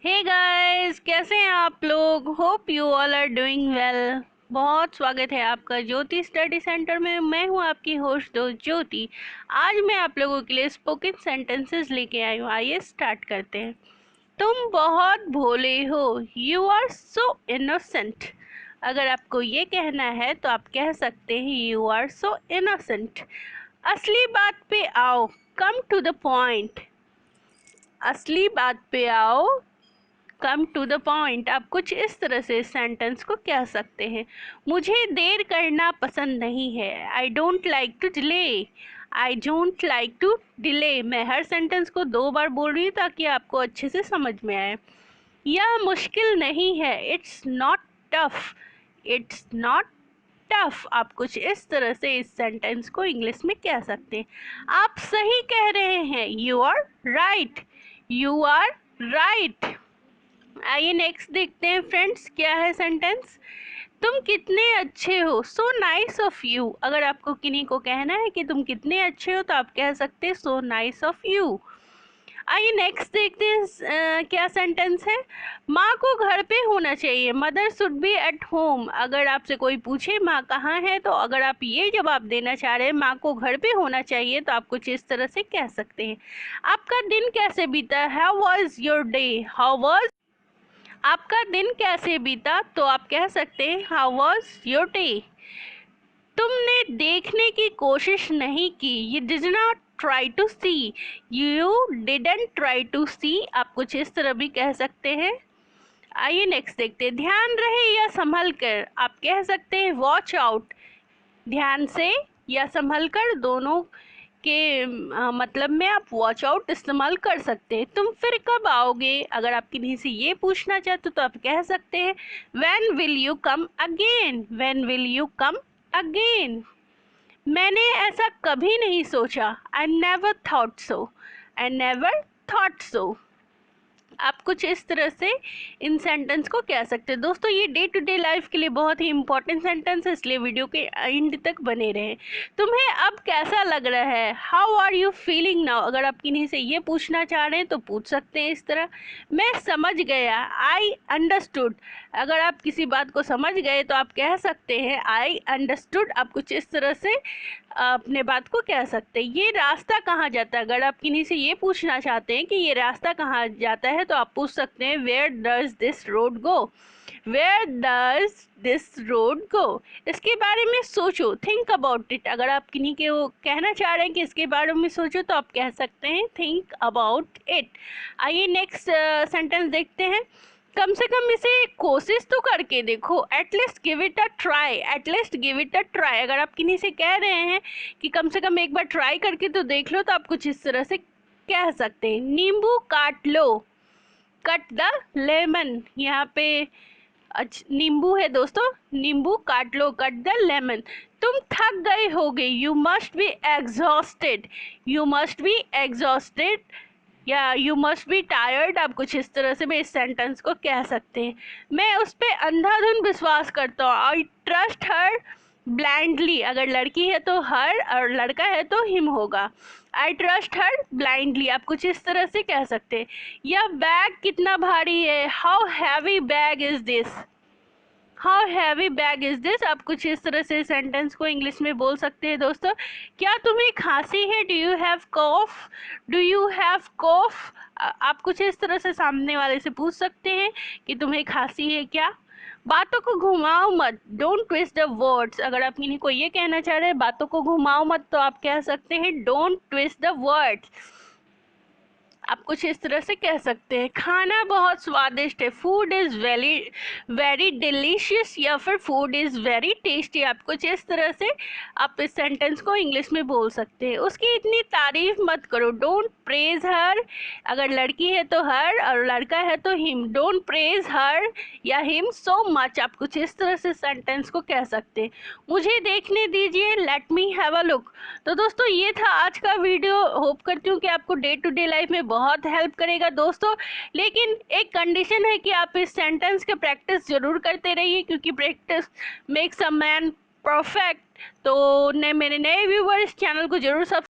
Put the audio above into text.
Hey guys, कैसे हैं आप लोग। Hope you all are doing well. बहुत स्वागत है आपका ज्योति स्टडी सेंटर में। मैं हूं आपकी होस्ट दोस्त ज्योति। आज मैं आप लोगों के लिए स्पोकन सेंटेंसेस लेके आई हूं। आइए स्टार्ट करते हैं। तुम बहुत भोले हो। You are so innocent. अगर आपको ये कहना है तो आप कह सकते हैं यू आर सो इनोसेंट। असली बात पे आओ। Come to the point. असली बात पे आओ, कम टू द पॉइंट। आप कुछ इस तरह से इस सेंटेंस को कह सकते हैं। मुझे देर करना पसंद नहीं है। I don't like to delay. I don't like to delay. मैं हर सेंटेंस को 2 बार बोल रही हूँ ताकि आपको अच्छे से समझ में आए। यह मुश्किल नहीं है। It's not tough. It's not tough. आप कुछ इस तरह से इस सेंटेंस को इंग्लिश में कह सकते हैं। आप सही कह रहे हैं। You are right. You are right. आइए नेक्स्ट देखते हैं फ्रेंड्स, क्या है सेंटेंस। तुम कितने अच्छे हो। So nice of you. अगर आपको किन्हीं को कहना है कि तुम कितने अच्छे हो तो आप कह सकते हैं सो नाइस ऑफ यू। आइए नेक्स्ट देखते हैं क्या सेंटेंस है। माँ को घर पे होना चाहिए। Mother should be at home. अगर आपसे कोई पूछे माँ कहाँ है तो अगर आप ये जवाब देना चाह रहे हैं माँ को घर पे होना चाहिए तो आप कुछ इस तरह से कह सकते हैं। आपका दिन कैसे बीता। How was your day. How was. आपका दिन कैसे बीता तो आप कह सकते हैं हाउ वॉज योर डे। तुमने देखने की कोशिश नहीं की। You did not try to see. You didn't try to see. आप कुछ इस तरह भी कह सकते हैं। आइए नेक्स्ट देखते हैं। ध्यान रहे या संभल कर। आप कह सकते हैं वॉच आउट। ध्यान से या संभल कर दोनों के मतलब में आप वॉच आउट इस्तेमाल कर सकते हैं। तुम फिर कब आओगे। अगर आप किन्हीं से ये पूछना चाहते तो आप कह सकते हैं when will you come again. When will you come again. मैंने ऐसा कभी नहीं सोचा। I never thought so. I never thought so. आप कुछ इस तरह से इन सेंटेंस को कह सकते हैं। दोस्तों ये डे टू डे लाइफ के लिए बहुत ही इंपॉर्टेंट सेंटेंस है, इसलिए वीडियो के एंड तक बने रहें। तुम्हें अब कैसा लग रहा है। How are you feeling now. अगर आप किन्हीं से ये पूछना चाह रहे हैं तो पूछ सकते हैं इस तरह। मैं समझ गया। I understood. अगर आप किसी बात को समझ गए तो आप कह सकते हैं आई अंडरस्टूड। आप कुछ इस तरह से अपने बात को कह सकते हैं। ये रास्ता कहाँ जाता है। अगर आप किन्हीं से ये पूछना चाहते हैं कि ये रास्ता कहाँ जाता है तो आप पूछ सकते हैं where does this road go. Where does this road go. इसके बारे में सोचो। Think about it. अगर आप किन्हीं के वो कहना चाह रहे हैं कि इसके बारे में सोचो तो आप कह सकते हैं थिंक अबाउट इट। आइए नेक्स्ट सेंटेंस देखते हैं। कम से कम इसे कोशिश तो करके देखो। At least give it a try. At least give it a try. अगर आप किन्हीं से कह रहे हैं कि कम से कम एक बार ट्राई करके तो देख लो तो आप कुछ इस तरह से कह सकते हैं। नींबू काट लो। Cut the lemon. यहाँ पे नींबू है दोस्तों। नींबू काट लो। Cut the lemon. तुम थक गए होगे। You must be exhausted. You must be exhausted या यू मस्ट बी टायर्ड। आप कुछ इस तरह से भी इस सेंटेंस को कह सकते हैं। मैं उस पर अंधाधुंध विश्वास करता हूँ। I trust her blindly. अगर लड़की है तो हर और लड़का है तो हिम होगा। I trust her blindly. आप कुछ इस तरह से कह सकते हैं। यह बैग कितना भारी है। How heavy bag is this. How heavy bag is this. आप कुछ इस तरह से सेंटेंस को इंग्लिश में बोल सकते हैं दोस्तों। क्या तुम्हें खांसी है। Do you have cough. Do you have cough. आप कुछ इस तरह से सामने वाले से पूछ सकते हैं कि तुम्हें खांसी है क्या। बातों को घुमाओ मत। Don't twist the words. अगर आप किन्हीं को ये कहना चाह रहे हैं बातों को घुमाओ मत तो आप कह सकते हैं डोंट ट्विस्ट द वर्ड्स। आप कुछ इस तरह से कह सकते हैं। खाना बहुत स्वादिष्ट है। Food is very very delicious या फिर फूड इज़ वेरी टेस्टी। आप कुछ इस तरह से आप इस सेंटेंस को इंग्लिश में बोल सकते हैं। उसकी इतनी तारीफ मत करो। डोंट प्रेज हर। अगर लड़की है तो हर और लड़का है तो हिम। डोंट प्रेज हर या हिम सो मच। आप कुछ इस तरह से सेंटेंस को कह सकते हैं। मुझे देखने दीजिए। Let me have a look. तो दोस्तों ये था आज का वीडियो। होप करती हूँ कि आपको डे टू डे लाइफ में बहुत हेल्प करेगा दोस्तों। लेकिन एक कंडीशन है कि आप इस सेंटेंस के प्रैक्टिस जरूर करते रहिए क्योंकि practice makes a man perfect. तो मेरे नए व्यूवर इस चैनल को जरूर